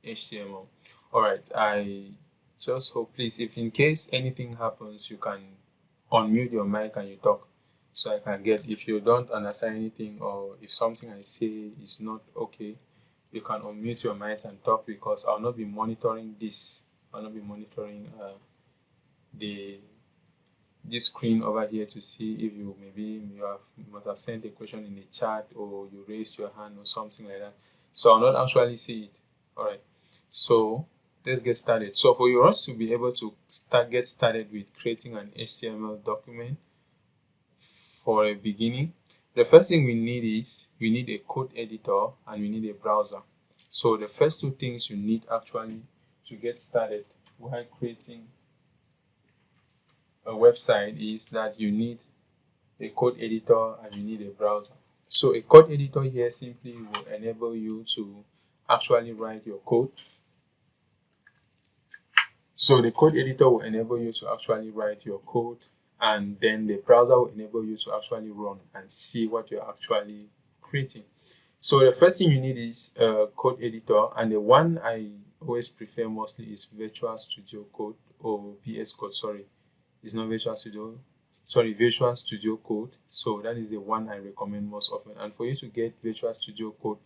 HTML. All right, I just hope, please, if in case anything happens, you can unmute your mic and you talk, so I can get, if you don't understand anything or if something I say is not okay, you can unmute your mic and talk, because I'll not be monitoring this. I'll not be monitoring the this screen over here to see if you must have sent a question in the chat or you raised your hand or something like that. So I'll not actually see it. All right. So let's get started. So for us to be able to get started with creating an HTML document for a beginning, the first thing we need is we need a code editor and we need a browser. So the first two things you need actually to get started while creating a website is that you need a code editor and you need a browser. So a code editor here simply will enable you to actually write your code. So the code editor will enable you to actually write your code, and then the browser will enable you to actually run and see what you're actually creating. So the first thing you need is a code editor, and the one I always prefer mostly is Visual Studio Code, or VS Code, sorry. It's not Visual Studio, sorry, Visual Studio Code. So that is the one I recommend most often. And for you to get Visual Studio Code,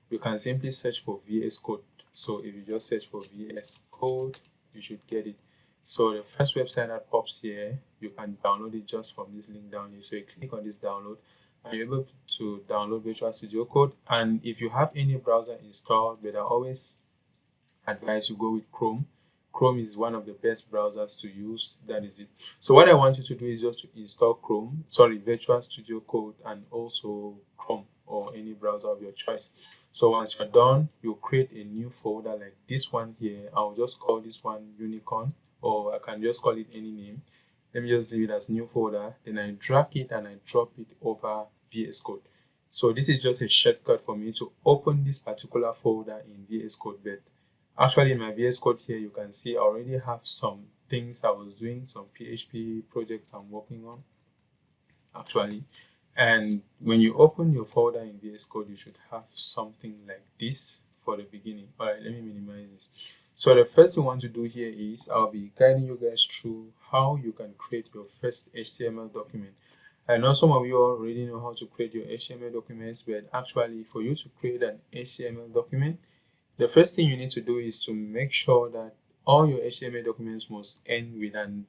you can simply search for VS Code. So if you just search for VS Code, you should get it. So the first website that pops here, you can download it just from this link down here. So you click on this download and you're able to download Visual Studio Code. And if you have any browser installed, but I always advise you go with Chrome. Chrome is one of the best browsers to use. That is it. So what I want you to do is just to install Visual Studio Code, and also Chrome or any browser of your choice. So once you're done, you create a new folder like this one here. I'll just call this one Unicorn, or I can just call it any name. Let me just leave it as new folder. Then I drag it and I drop it over VS Code. So this is just a shortcut for me to open this particular folder in VS Code. But actually in my VS Code here, you can see I already have some things I was doing, some PHP projects I'm working on actually. And when you open your folder in VS Code, you should have something like this for the beginning. All right, let me minimize this. So the first thing you want to do here is I'll be guiding you guys through how you can create your first HTML document. I know some of you already know how to create your HTML documents, but actually for you to create an HTML document, the first thing you need to do is to make sure that all your HTML documents must end with a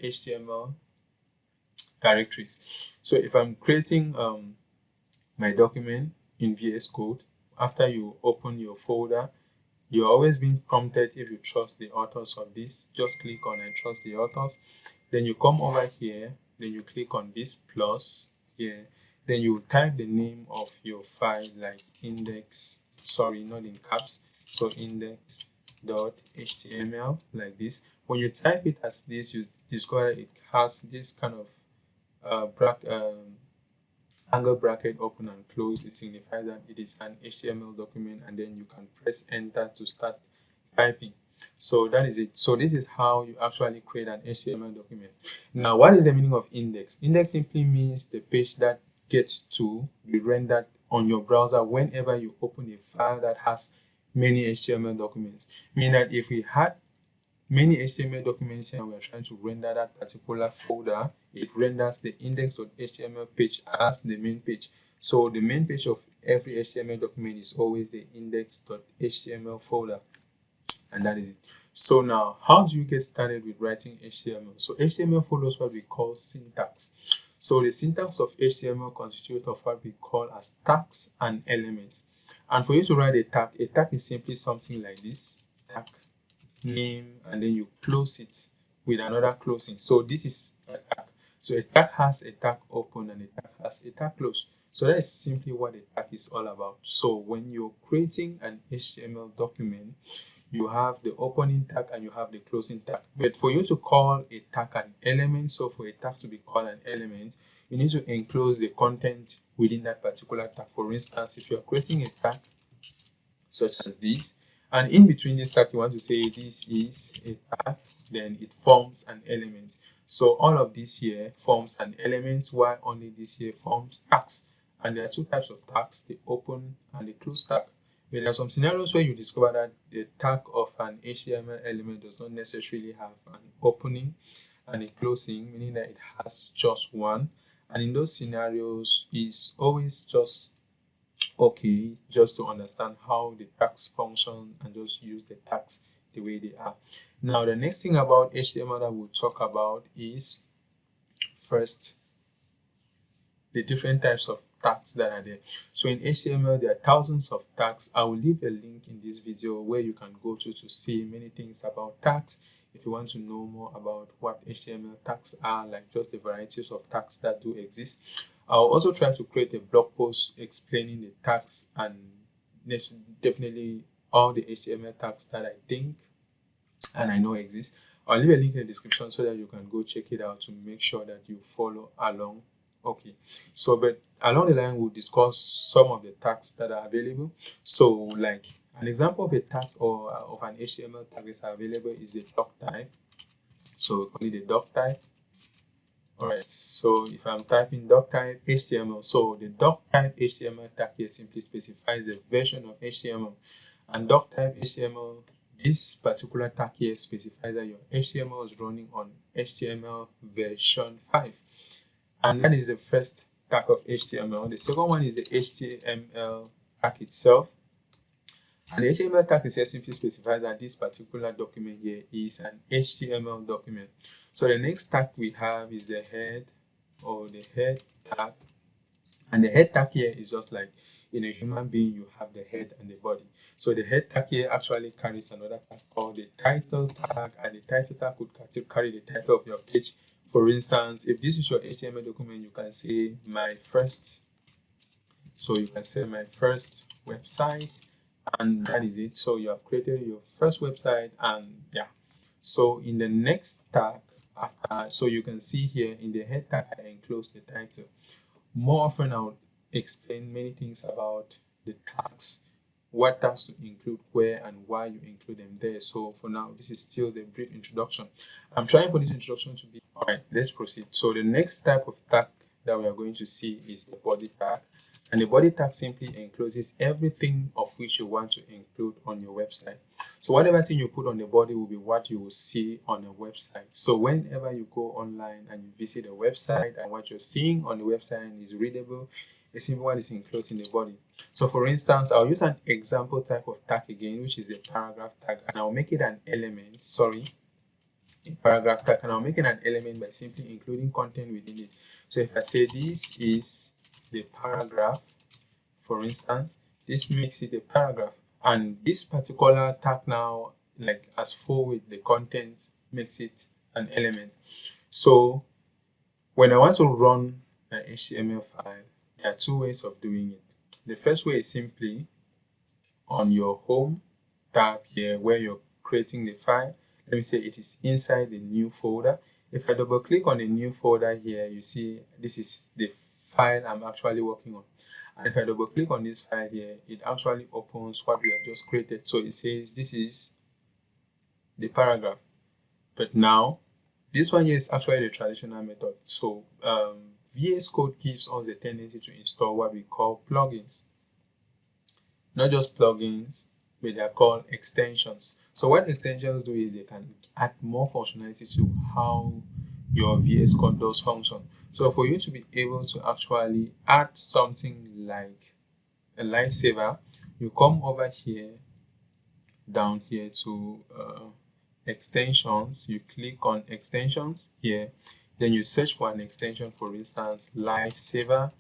.html directories. So if I'm creating my document in VS Code, after you open your folder, you're always being prompted, if you trust the authors of this, just click on I trust the authors. Then you come over here, then you click on this plus here, then you type the name of your file, like index, sorry, not in caps, so index.html, like this. When you type it as this, you discover it has this kind of angle bracket open and close. It signifies that it is an HTML document, and then you can press enter to start typing. So that is it. So this is how you actually create an HTML document. Now, what is the meaning of index? Index simply means the page that gets to be rendered on your browser whenever you open a file that has many HTML documents. Meaning that if we had many HTML documents and we're trying to render that particular folder, it renders the index.html page as the main page. So the main page of every HTML document is always the index.html folder, and that is it. So now, how do you get started with writing HTML? So HTML follows what we call syntax. So the syntax of HTML constitutes of what we call as tags and elements. And for you to write a tag is simply something like this: tag name, and then you close it with another closing. So this is a tag. So a tag has a tag open and a tag has a tag close. So that is simply what a tag is all about. So when you're creating an HTML document, you have the opening tag and you have the closing tag. But for you to call a tag an element, so for a tag to be called an element, you need to enclose the content within that particular tag. For instance, if you're creating a tag such as this, and in between this tag you want to say this is a tag, then it forms an element. So all of this here forms an element, while only this here forms tags. And there are two types of tags, the open and the close tag. But there are some scenarios where you discover that the tag of an HTML element does not necessarily have an opening and a closing, meaning that it has just one. And in those scenarios, it's always just okay just to understand how the tags function and just use the tags the way they are. Now, the next thing about HTML that we'll talk about is first the different types of tags that are there. So in HTML, there are thousands of tags. I will leave a link in this video where you can go to see many things about tags. If you want to know more about what HTML tags are, like just the varieties of tags that do exist. I'll also try to create a blog post explaining the tags and definitely all the HTML tags that I think and I know exist. I'll leave a link in the description so that you can go check it out to make sure that you follow along. Okay, so but along the line we'll discuss some of the tags that are available. So like an example of a tag or of an HTML tag that is available is the doc type. So we call it the doc type. Alright, so if I'm typing doc type HTML, so the doc type HTML tag here simply specifies the version of HTML, and doc type HTML, this particular tag here specifies that your HTML is running on HTML version 5, and that is the first tag of HTML. The second one is the HTML tag itself, and the HTML tag itself simply specifies that this particular document here is an HTML document. So the next tag we have is the head or the head tag, and the head tag here is just like in a human being you have the head and the body. So the head tag here actually carries another tag called the title tag, and the title tag could carry the title of your page. For instance, if this is your HTML document, you can say my first. So you can say my first website, and that is it. So you have created your first website, and yeah. So in the next tag after, so you can see here in the head tag I enclose the title. More often I'll explain many things about the tags, what tags to include where and why you include them there. So for now, this is still the brief introduction. I'm trying for this introduction to be all right. Let's proceed. So the next type of tag that we are going to see is the body tag. And the body tag simply encloses everything of which you want to include on your website. So whatever thing you put on the body will be what you will see on a website. So whenever you go online and you visit a website and what you're seeing on the website is readable, it's simply what is enclosed in the body. So for instance, I'll use an example type of tag again, which is the paragraph tag, and I'll make it an element, a paragraph tag, and I'll make it an element by simply including content within it. So if I say this is the paragraph, for instance, this makes it a paragraph, and this particular tag now, like as for with the content, makes it an element. So when I want to run an HTML file, there are two ways of doing it. The first way is simply on your home tab here where you're creating the file. Let me say it is inside the new folder. If I double click on the new folder here, you see this is the file I'm actually working on. And if I double click on this file here, it actually opens what we have just created. So it says this is the paragraph. But now, this one here is actually the traditional method. So VS Code gives us the tendency to install what we call plugins. Not just plugins, but they are called extensions. So what extensions do is they can add more functionality to how your VS Code does function. So for you to be able to actually add something like a lifesaver, you come over here, down here to extensions, you click on extensions here, then you search for an extension, for instance, lifesaver.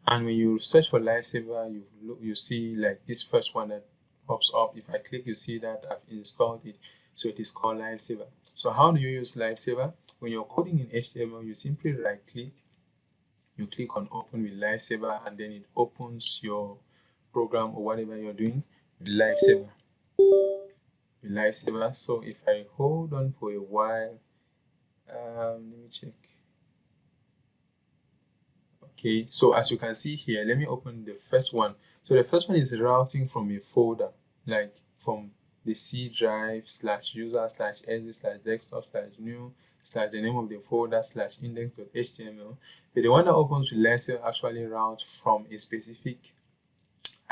And when you search for lifesaver, you see like this first one that pops up. If I click, you see that I've installed it. So it is called lifesaver. So how do you use lifesaver? When you're coding in HTML, you simply right click, you click on open with lifesaver, and then it opens your program or whatever you're doing with lifesaver. So if I hold on for a while, let me check. Okay, so as you can see here, let me open the first one. So the first one is routing from a folder, like from the C drive /user/exe/desktop/new/the name of the folder/index.html. But the one that opens with lifesaver actually routes from a specific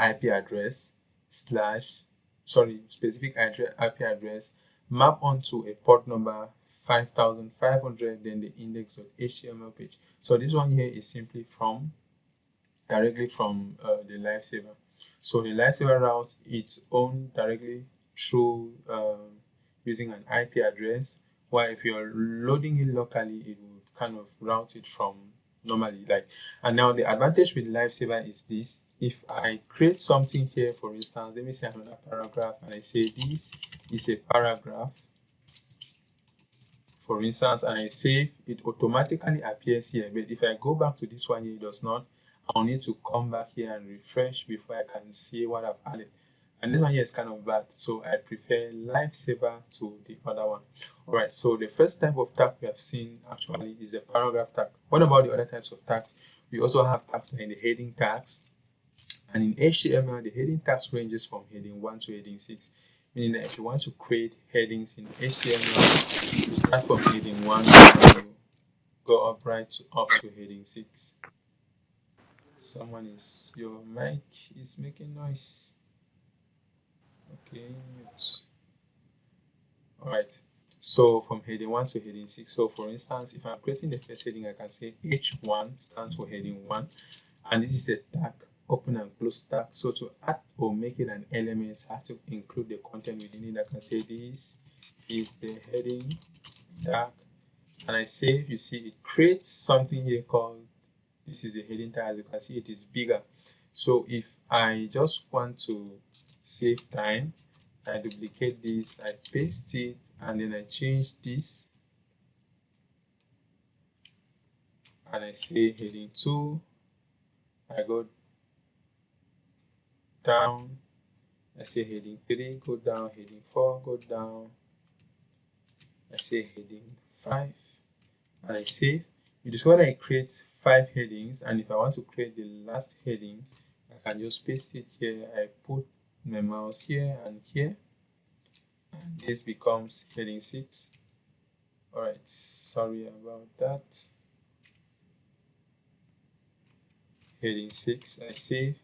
IP address specific IP address map onto a port number 5500, then the index.html page. So this one here is simply directly from the lifesaver. So the lifesaver routes its own directly through using an IP address, while if you're loading it locally, it will kind of route it from normally. And now the advantage with lifesaver is this: if I create something here, for instance, let me say another paragraph, and I say this is a paragraph, for instance, and I save, it automatically appears here. But if I go back to this one here, it does not. I'll need to come back here and refresh before I can see what I've added. And this one here is kind of bad, so I prefer lifesaver to the other one. All right, so the first type of tag we have seen actually is a paragraph tag. What about the other types of tags? We also have tags like the heading tags. And in HTML, the heading tags ranges from heading 1 to heading 6. Meaning that if you want to create headings in HTML, you start from heading 1 and you go up to heading 6. Your mic is making noise. Okay, mute. Alright, so from heading 1 to heading 6. So for instance, if I'm creating the first heading, I can say H1 stands for heading 1, and this is a tag, open and close tag. So to add or make it an element, I have to include the content within it. I can say this is the heading tag, and I save. You see it creates something here called, this is the heading tag. As you can see, it is bigger. So if I just want to save time, I duplicate this, I paste it, and then I change this, and I say heading 2. I go down, I say heading 3, go down, heading 4, go down, I say heading 5, and I save. You discover that it creates 5 headings, and if I want to create the last heading, I can just paste it here. I put my mouse here and here, and this becomes heading 6. Alright, sorry about that. Heading 6, I save.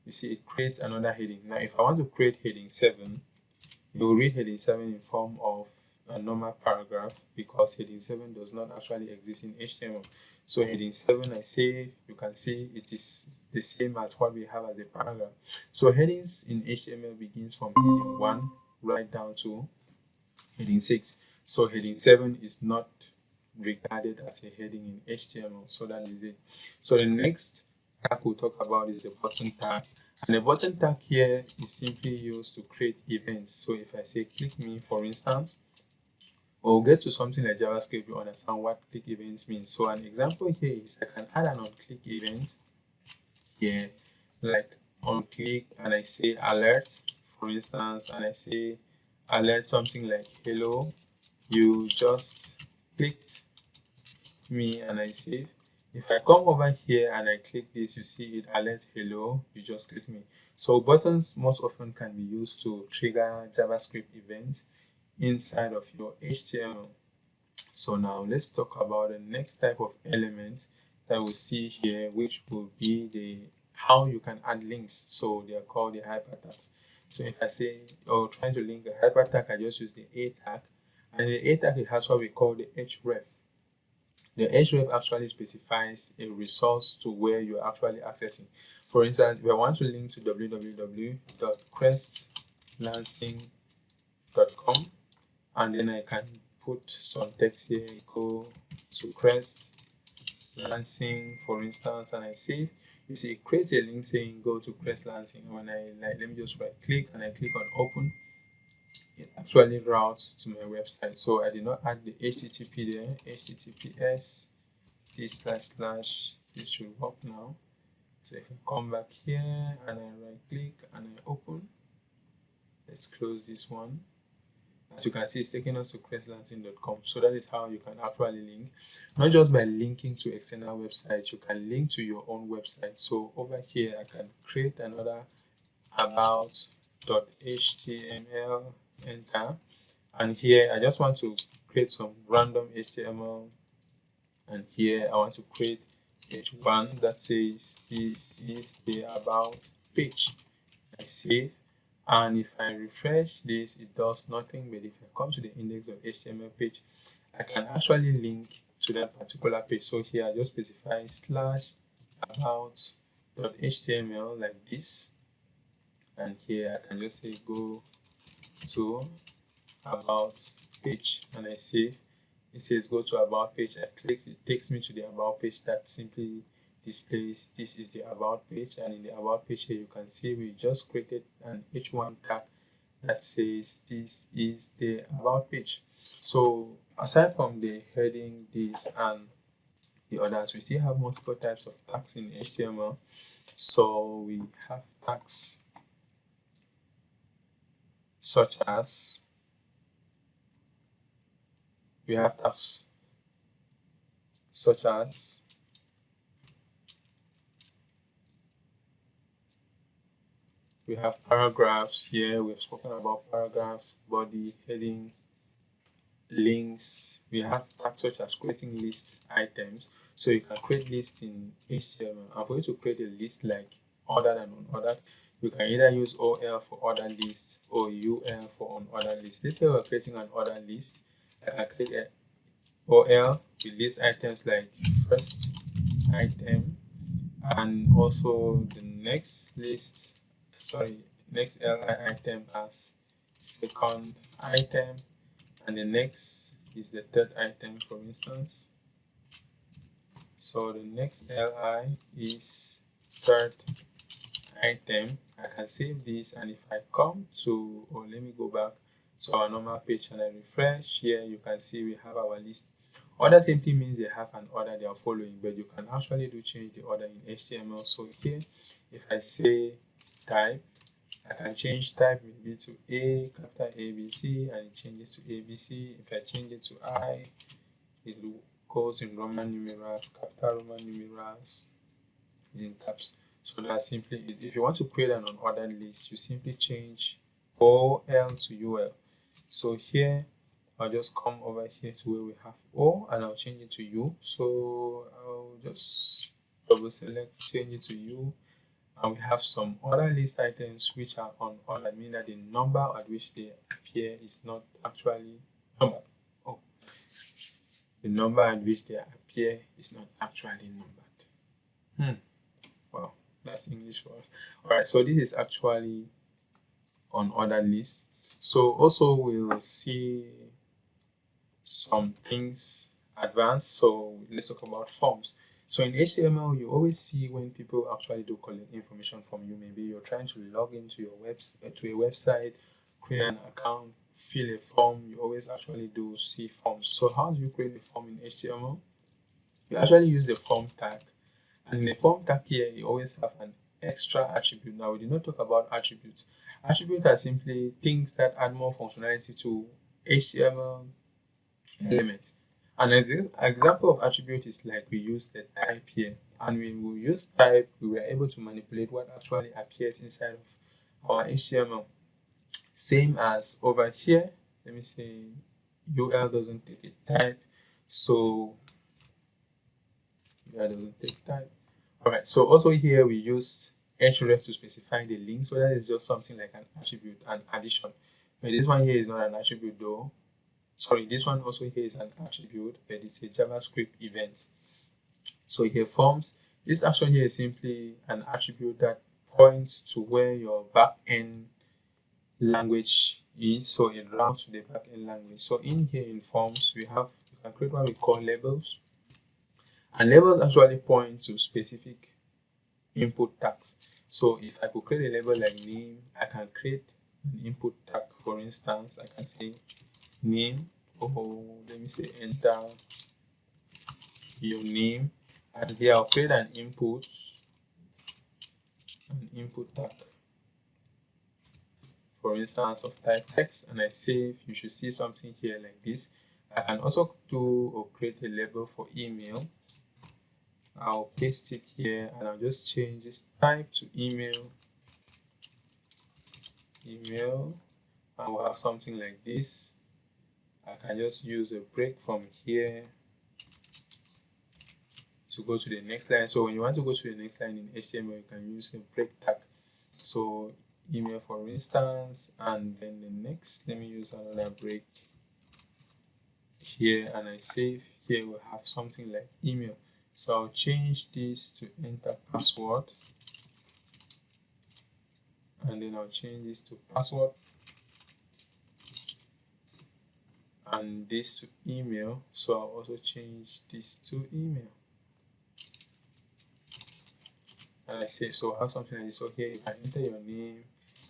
You see it creates another heading. Now if I want to create heading 7, you will read heading 7 in form of a normal paragraph, because heading 7 does not actually exist in HTML. So heading 7, I save. You can see it is the same as what we have as a paragraph. So headings in HTML begins from heading 1 right down to heading 6. So heading 7 is not regarded as a heading in HTML. So that is it. So the next tag we'll talk about is the button tag. And the button tag here is simply used to create events. So if I say click me, for instance, we'll get to something like JavaScript, you understand what click events means. So an example here is I can add an on-click event here, like on click, and I say alert, for instance, and I say alert something like hello, you just clicked me, and I save. If I come over here and I click this, you see it alert hello, you just click me. So buttons most often can be used to trigger JavaScript events inside of your HTML. So now let's talk about the next type of element that we'll see here, which will be how you can add links. So they are called the hypertags. So if I say, trying to link a hypertag, I just use the A tag, and the A tag, it has what we call the href. The href actually specifies a resource to where you're actually accessing. For instance, if I want to link to www.crestlancing.com, and then I can put some text here, go to Crest Lancing, for instance, and I save. You see, it creates a link saying go to Crest Lancing. When let me just right click and I click on open, it actually routes to my website. So I did not add the HTTP there. HTTPS this should work now. So if I come back here and I right click and I open, let's close this one. As you can see, it's taking us to crestlancing.com. So that is how you can actually link. Not just by linking to external websites, you can link to your own website. So over here, I can create another about.html, enter. And here, I just want to create some random HTML. And here, I want to create H1 that says this is the about page. I save, and if I refresh this, it does nothing. But if I come to the index.html page, I can actually link to that particular page. So here I just specify /about.html like this, and here I can just say go to about page, and I save. It says go to about page. I click, it takes me to the about page that simply displays this is the about page. And in the about page here, you can see we just created an h1 tag that says this is the about page. So aside from the heading, this and the others, we still have multiple types of tags in HTML. So we have tags such as we have tags such as we have paragraphs. Here we've spoken about paragraphs, body, heading, links. We have tags such as creating list items. So you can create lists in HTML, and for you to create a list like ordered and unordered, you can either use OL for order list or UL for unordered list. Let's say we're creating an order list. I can create a OL with list items like first item, and also the next next LI item as second item, and the next is the third item, for instance. So the next LI is third item. I can save this, and if I come to, or let me go back to our normal page and I refresh, here you can see we have our list. Order simply means they have an order they are following, but you can actually do change the order in HTML. So here, if I say type, I can change type maybe to A, capital ABC, and it changes to ABC. If I change it to I, it goes in Roman numerals, capital Roman numerals is in caps. So that's simply it. If you want to create an unordered list, you simply change OL to UL. So here, I'll just come over here to where we have O, and I'll change it to U. So I'll just double select, change it to U. And we have some other list items which are unordered, meaning that the number at which they appear is not actually numbered. Oh, the number at which they appear is not actually numbered. Wow, that's English for us. All right, so this is actually unordered list. So also we'll see some things advanced. So let's talk about forms. So in HTML, you always see when people actually do collect information from you. Maybe you're trying to log into your to a website, create an account, fill a form. You always actually do see forms. So how do you create a form in HTML? You actually use the form tag, and in the form tag here, you always have an extra attribute. Now we did not talk about attributes. Attributes are simply things that add more functionality to HTML element. An example of attribute is like we use the type here, and when we use type, we were able to manipulate what actually appears inside of our HTML. Same as over here, let me say UL doesn't take a type, so UL doesn't take type. Alright, so also here we use href to specify the link, so that is just something like an attribute, an addition. But this one here is not an attribute though. Sorry, this one also here is an attribute, but it's a JavaScript event. So here forms, this action here is simply an attribute that points to where your backend language is, so it routes to the backend language. So in here in forms, we can create what we call labels, and labels actually point to specific input tags. So if I could create a label like name, I can create an input tag. For instance, I can say name, or let me say enter your name, and here I'll create an input tag, for instance of type text, and I save. You should see something here like this. I can also do or create a label for email. I'll paste it here, and I'll just change this type to email, and we'll have something like this. I can just use a break from here to go to the next line. So when you want to go to the next line in HTML, you can use a break tag. So email for instance, and then the next, let me use another break here, and I save. Here we'll have something like email. So I'll change this to enter password, and then I'll change this to password, and this to email. So I'll also change this to email, and I say, so I have something like this. So here you can enter your name,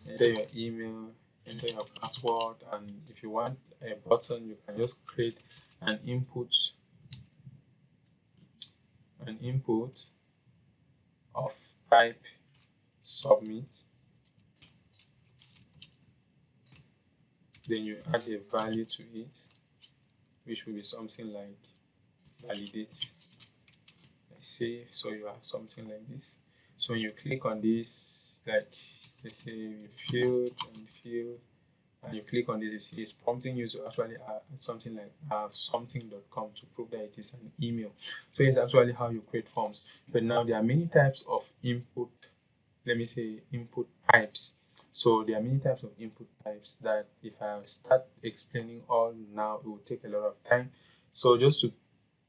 enter your email, enter your password, and if you want a button, you can just create an input of type submit. Then you add a value to it, which will be something like validate. I save, so you have something like this. So when you click on this, like let's say field, and you click on this, you see it's prompting you to actually add something like have something.com to prove that it is an email. So it's actually how you create forms. But now there are many types of input, let me say input types. So there are many types of input types that if I start explaining all now, it will take a lot of time. So just to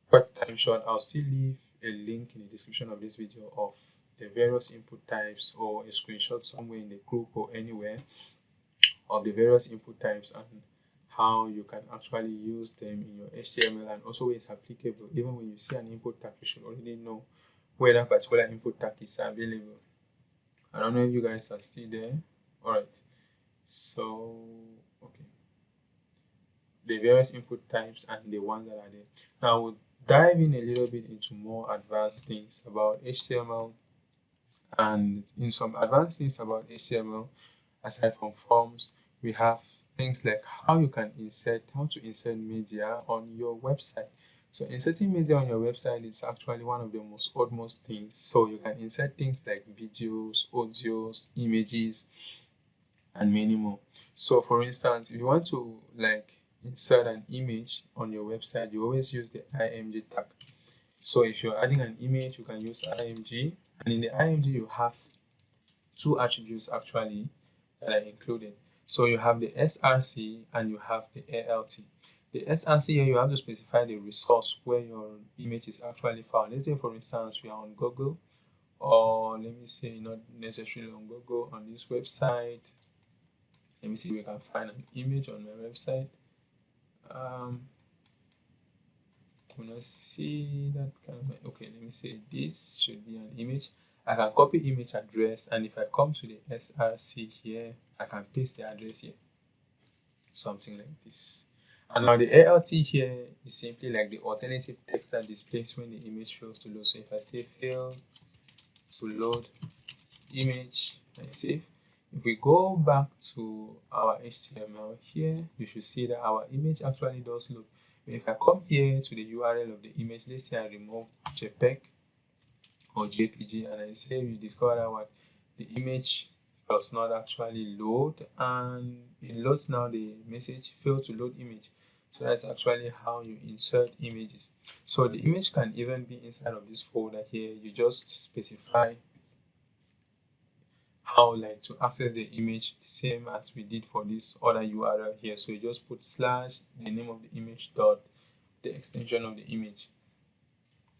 cut time short, I'll still leave a link in the description of this video of the various input types, or a screenshot somewhere in the group or anywhere of the various input types and how you can actually use them in your HTML, and also where it's applicable. Even when you see an input tag, you should already know where that particular input tag is available. I don't know if you guys are still there. Alright, so okay, the various input types and the ones that are there. Now we'll dive in a little bit into more advanced things about HTML. And in some advanced things about HTML, aside from forms, we have things like how to insert media on your website. So inserting media on your website is actually one of the most utmost things. So you can insert things like videos, audios, images, and many more. So for instance, if you want to like insert an image on your website, you always use the img tag. So if you're adding an image, you can use img, and in the img you have two attributes actually that are included. So you have the src and you have the alt. The src here, you have to specify the resource where your image is actually found. Let's say for instance we are on Google, or let me say not necessarily on Google, on this website. Let me see if we can find an image on my website. When I see that kind of, okay, let me say this should be an image. I can copy image address, and if I come to the src here, I can paste the address here, something like this. And now the alt here is simply like the alternative text that displays when the image fails to load. So if I say fail to load image, I save. If we go back to our HTML here, you should see that our image actually does load. If I come here to the URL of the image, let's say I remove JPEG or JPG, and I say we discover that what the image does not actually load, and it loads now the message failed to load image. So that's actually how you insert images. So the image can even be inside of this folder here. You just specify how like to access the image, the same as we did for this other URL here. So you just put slash the name of the image dot the extension of the image,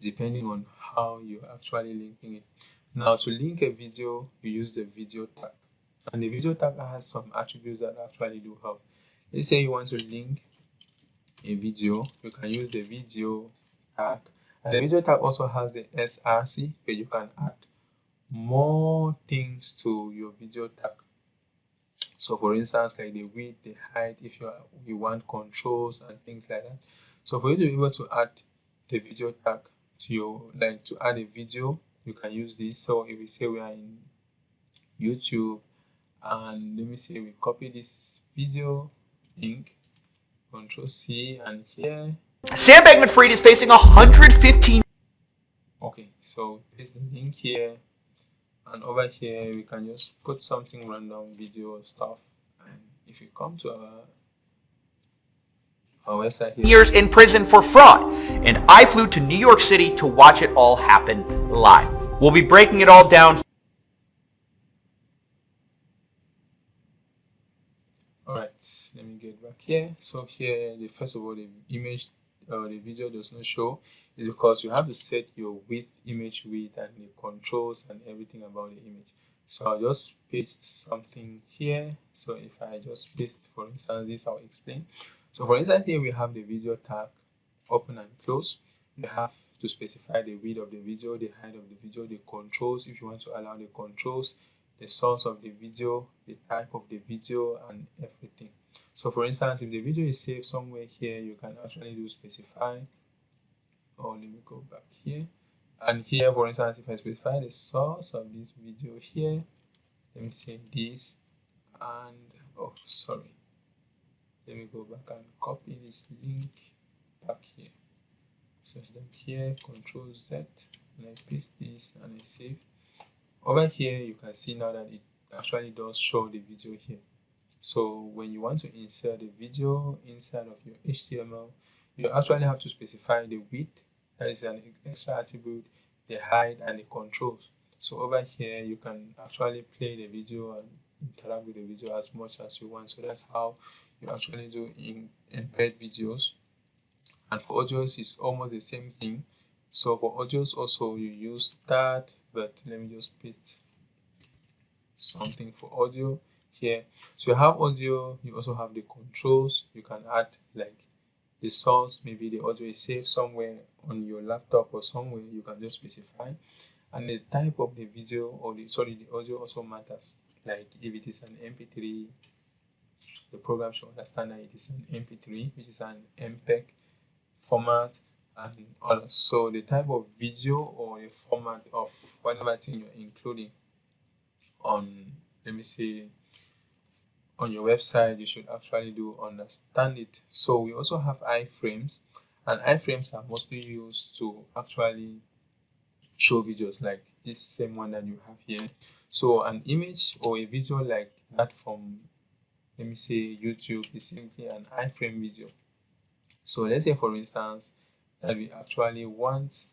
depending on how you're actually linking it. Now to link a video, you use the video tag, and the video tag has some attributes that actually do help. Let's say you want to link a video, you can use the video tag, and the video tag also has the src where you can add more things to your video tag. So for instance, like the width, the height, if you want controls and things like that. So for you to be able to add the video tag to your, like to add a video, you can use this. So if we say we are in YouTube, and let me say we copy this video link, Control C, and here Sam Bankman-Fried is facing 115. Okay, so paste the link here, and over here we can just put something random, video stuff. And if you come to our website here, years in prison for fraud, and I flew to New York City to watch it all happen live. We'll be breaking it all down. Alright, let me get back here. So here, first of all, the image or the video does not show is because you have to set your image width and the controls and everything about the image. So I'll just paste something here. So if I just paste, for instance, this I'll explain. So for instance, here we have the video tag open and close. You have to specify the width of the video, the height of the video, the controls if you want to allow the controls, the source of the video, the type of the video, and everything. So for instance, if the video is saved somewhere here, you can actually do specify. Or let me go back here. And here, for instance, if I specify the source of this video here, let me say this, and oh, sorry. Let me go back and copy this link back here. Such that here, Control Z, and I paste this and I save. Over here, you can see now that it actually does show the video here. So when you want to insert the video inside of your HTML, you actually have to specify the width, that is an extra attribute, the height, and the controls. So over here, you can actually play the video and interact with the video as much as you want. So that's how you actually do in embed videos. And for audios, it's almost the same thing. So for audios also, you use that, but let me just paste something for audio here. So you have audio, you also have the controls. You can add like the source, maybe the audio is saved somewhere on your laptop or somewhere, you can just specify. And the type of the video or the audio also matters. Like if it is an MP3, the program should understand that it is an MP3, which is an MPEG format and others. So the type of video or the format of whatever thing you're including on, let me say, on your website, you should actually do understand it. So we also have iframes, and iframes are mostly used to actually show videos like this same one that you have here. So an image or a video like that from, let me say, YouTube is simply an iframe video. So let's say, for instance, that we actually want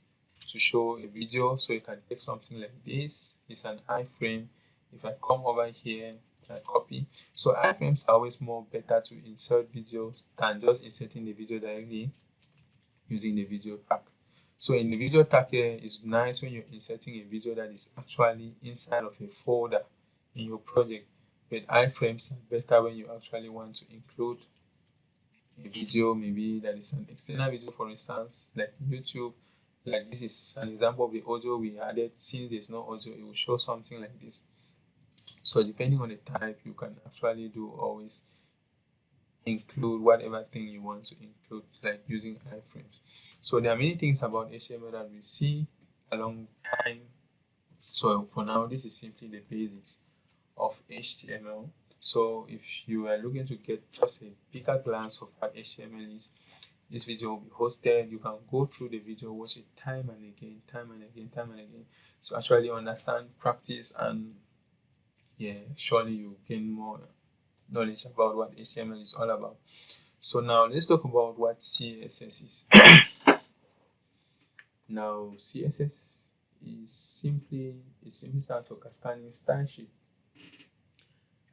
to show a video, so you can take something like this. It's an iframe. If I come over here, I copy. So iframes are always more better to insert videos than just inserting the video directly using the video tag. So in the video tag here, it's nice when you're inserting a video that is actually inside of a folder in your project. But iframes are better when you actually want to include a video, maybe that is an external video, for instance, like YouTube. Like this is an example of the audio we added. Since there's no audio, it will show something like this. So depending on the type, you can actually do always include whatever thing you want to include, like using iframes. So there are many things about HTML that we see along time. So for now, this is simply the basics of HTML. So if you are looking to get just a bigger glance of what HTML is, this video will be hosted. You can go through the video, watch it time and again, to actually understand, practice, and yeah, surely you gain more knowledge about what HTML is all about. So now let's talk about what CSS is. Now CSS is simply stands for Cascading Style Sheet.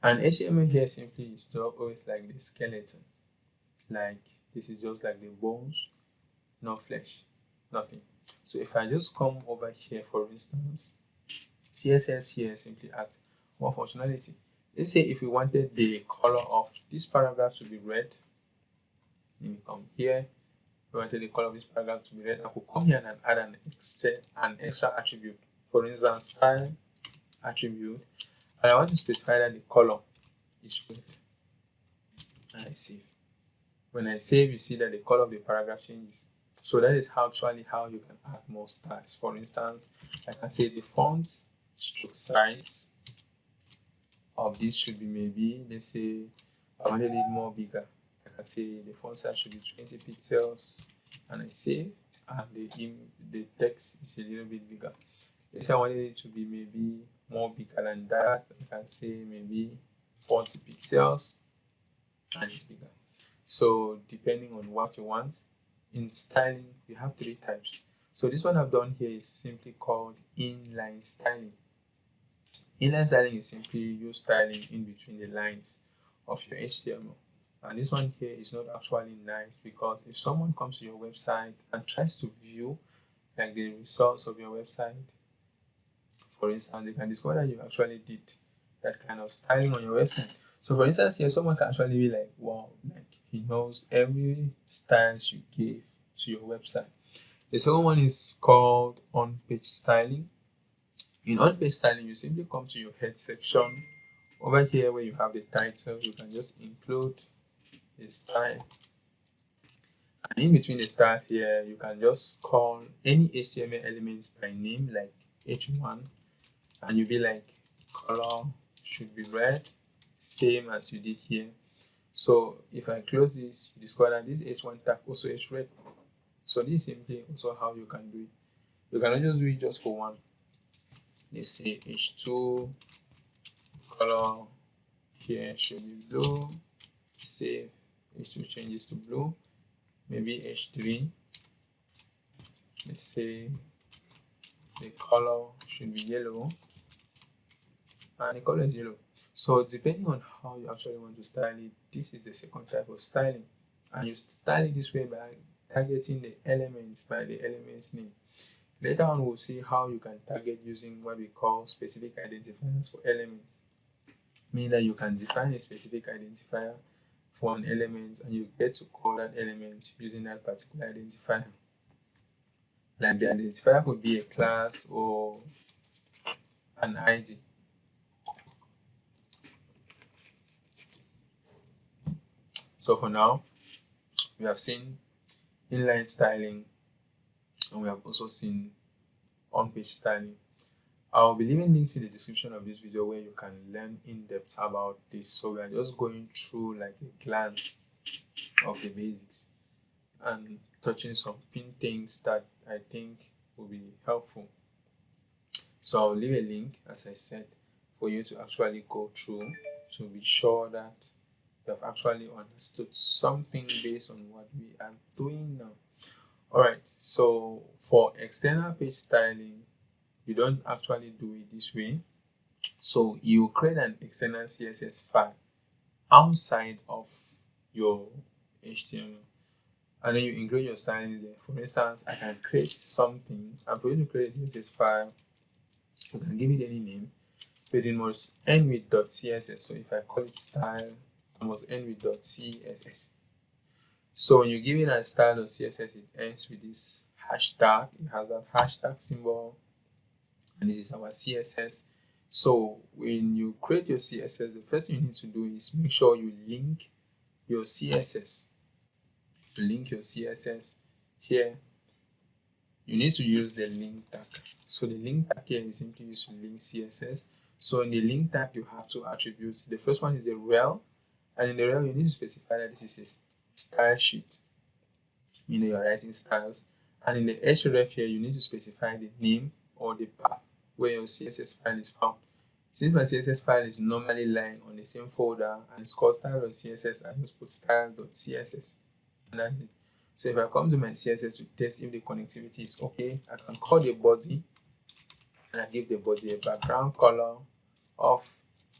And HTML here simply is always like the skeleton. Like this is just like the bones, no flesh, nothing. So if I just come over here, for instance, CSS here simply adds more functionality. Let's say if we wanted the color of this paragraph to be red, let me come here. We wanted the color of this paragraph to be red. I could come here and add an extra attribute. For instance, style attribute, and I want to specify that the color is red. And I save. When I save, you see that the color of the paragraph changes. So that is how you can add more styles. For instance, I can say the font stroke size of this should be, maybe, let's say I wanted it more bigger. I can say the font size should be 20 pixels, and I save, and the text is a little bit bigger. Let's say I wanted it to be maybe more bigger than that. I can say maybe 40 pixels, and it's bigger. So depending on what you want. In styling, we have 3 types. So this one I've done here is simply called inline styling. Inline styling is simply you styling in between the lines of your HTML. And this one here is not actually nice, because if someone comes to your website and tries to view like the results of your website, for instance, they can discover that you actually did that kind of styling on your website. So for instance, here someone can actually be like, wow, like he knows every styles you gave to your website. The second one is called on-page styling. In on-page styling, you simply come to your head section. Over here where you have the title, you can just include a style. And in between the style here, you can just call any HTML element by name, like H1, and you'll be like, color should be red, same as you did here. So if I close this, you discover that this H1 tag also is red. So this same thing also how you can do it. You cannot just do it just for one. Let's say H2 color here should be blue. Save. H2 changes to blue. Maybe H3. Let's say the color should be yellow, and the color is yellow. So depending on how you actually want to style it, this is the second type of styling. And you style it this way by targeting the elements by the element's name. Later on, we'll see how you can target using what we call specific identifiers for elements. Meaning that you can define a specific identifier for an element, and you get to call that element using that particular identifier. Like the identifier could be a class or an ID. So for now, we have seen inline styling, and we have also seen on-page styling. I'll be leaving links in the description of this video where you can learn in depth about this. So we are just going through like a glance of the basics and touching some pin things that I think will be helpful. So I'll leave a link, as I said, for you to actually go through to be sure that you have actually understood something based on what we are doing now. Alright, so for external page styling, you don't actually do it this way. So you create an external CSS file outside of your HTML, and then you include your styling there. For instance, I can create something, and for you to create a CSS file, you can give it any name, but it must end with .css. So if I call it style, it must end with .css. So when you give it a style.css, it ends with this hashtag. It has that hashtag symbol, and this is our CSS. So when you create your CSS, the first thing you need to do is make sure you link your CSS. To link your CSS here, you need to use the link tag. So the link tag here is simply used to link CSS. So in the link tag, you have two attributes. The first one is the rel, and in the rel, you need to specify that this is a style sheet. You know, you're writing styles. And in the href here, you need to specify the name or the path where your CSS file is found. Since my CSS file is normally lying on the same folder and it's called style.css, I just put style.css, and that's it. So if I come to my CSS to test if the connectivity is okay, I can call the body, and I give the body a background color of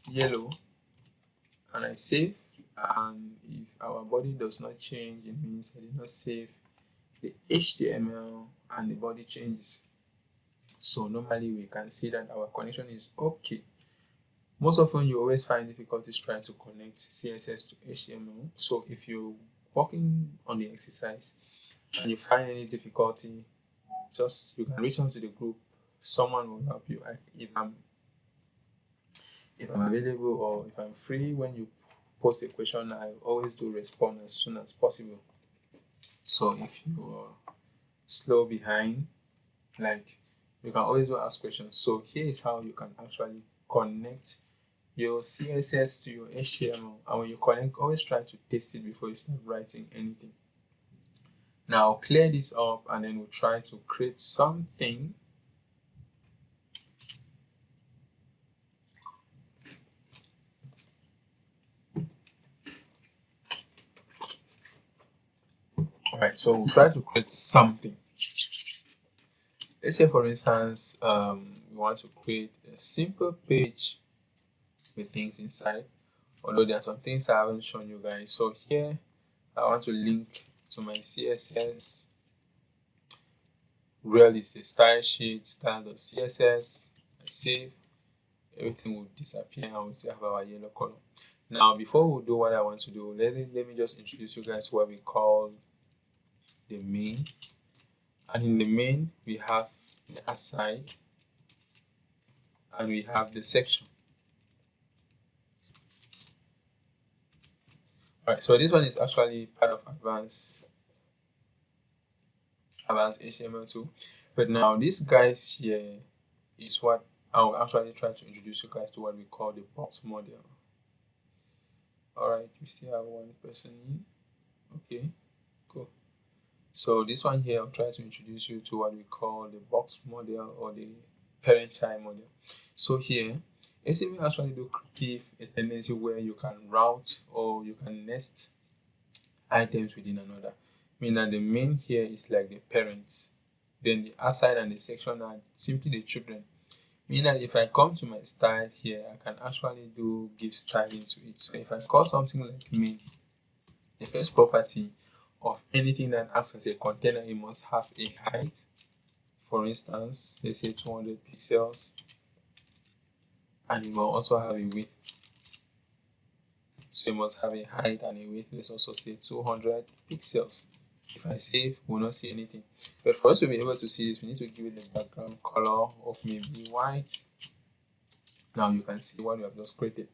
yellow, and I save. And if our body does not change, it means I did not save the HTML and the body changes. So normally we can see that our connection is okay. Most often you always find difficulties trying to connect CSS to HTML. So if you're working on the exercise and you find any difficulty, just you can reach out to the group. Someone will help you. If I'm available or if I'm free when you post a question, I always do respond as soon as possible. So if you are slow behind, like, you can always ask questions. So here is how you can actually connect your CSS to your HTML, and when you connect, always try to test it before you start writing anything. Now I'll clear this up, and then we'll try to create something. Alright, so we'll try to create something. Let's say, for instance, we want to create a simple page with things inside. although there are some things I haven't shown you guys. So here I want to link to my CSS. Rel is a style sheet, style.css. I save, everything will disappear and we still have our yellow color. Now, before we do what I want to do, let me just introduce you guys to what we call the main. And in the main, we have the aside and we have the section. Alright, so this one is actually part of advanced HTML2. But now these guys here is what I'll actually try to introduce you guys to what we call the box model. Alright, we still have one person in. Okay, cool. So this one here, I'll try to introduce you to what we call the box model or the parent-child model. So here, HTML actually do give a tendency where you can route or you can nest items within another. Meaning that the main here is like the parents, then the aside and the section are simply the children. Meaning that if I come to my style here, I can actually do give styling to it. So if I call something like main, the first property of anything that acts as a container, it must have a height. For instance, let's say 200 pixels, and it will also have a width. So it must have a height and a width. Let's also say 200 pixels. If I save, we'll not see anything. But for us to be able to see this, we need to give it the background color of maybe white. Now you can see what we have just created.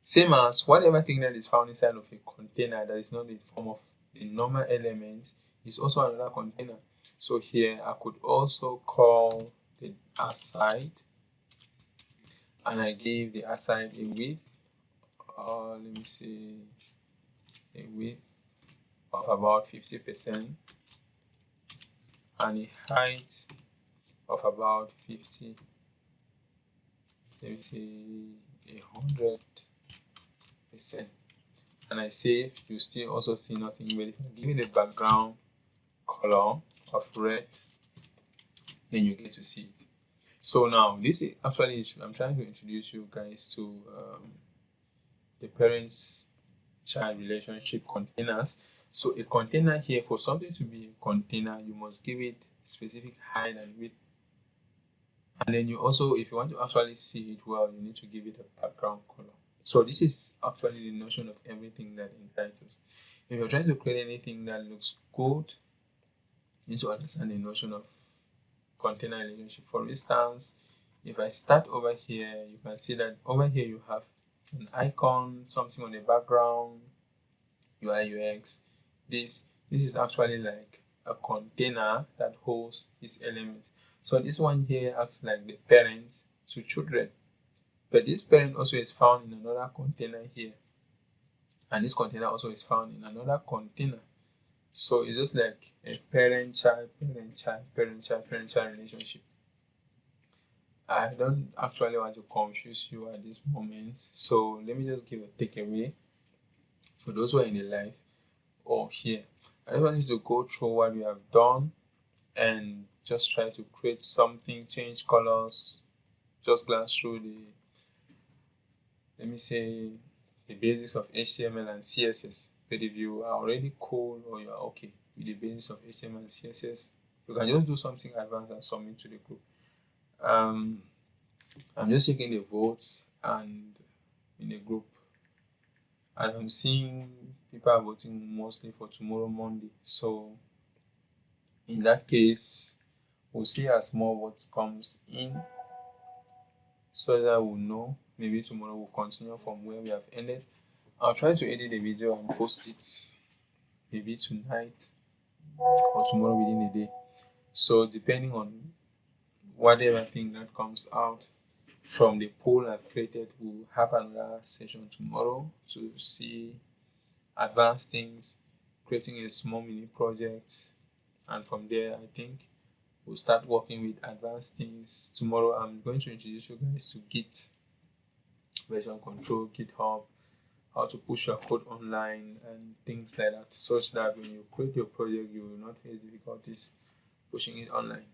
Same as whatever thing that is found inside of a container that is not in form of the normal element is also another container. So here I could also call the aside, and I give the aside a width. Let me see, a width of about 50% and a height of about 50. Let me say 100%. And I save, you still also see nothing. But if I give it a background color of red, then you get to see it. So now this is actually, I'm trying to introduce you guys to the parents-child relationship containers. So a container here, for something to be a container, you must give it specific height and width. And then you also, if you want to actually see it well, you need to give it a background color. So this is actually the notion of everything that entitles. If you're trying to create anything that looks good, you need to understand the notion of container relationship. For instance, if I start over here, you can see that over here you have an icon, something on the background, UI UX. This is actually like a container that holds this element. So this one here acts like the parent to children, but this parent also is found in another container here, and this container also is found in another container. So it's just like a parent-child, parent-child, parent-child, parent-child relationship. I don't actually want to confuse you at this moment, so let me just give a takeaway for those who are in the live or here. I just want you to go through what we have done and just try to create something, change colors, just glance through the, let me say, the basics of HTML and CSS. But if you are already cool or you are okay with the basics of HTML and CSS, you can just do something advanced and submit to the group. I'm just checking the votes and in the group, and I'm seeing people are voting mostly for tomorrow, Monday. So in that case, we'll see as more votes comes in, so that we'll know. Maybe tomorrow we'll continue from where we have ended. I'll try to edit the video and post it maybe tonight or tomorrow within the day. So depending on whatever thing that comes out from the poll I've created, we'll have another session tomorrow to see advanced things, creating a small mini project, and from there I think we'll start working with advanced things. Tomorrow I'm going to introduce you guys to Git, version control, GitHub, how to push your code online and things like that, such that when you create your project you will not face difficulties pushing it online.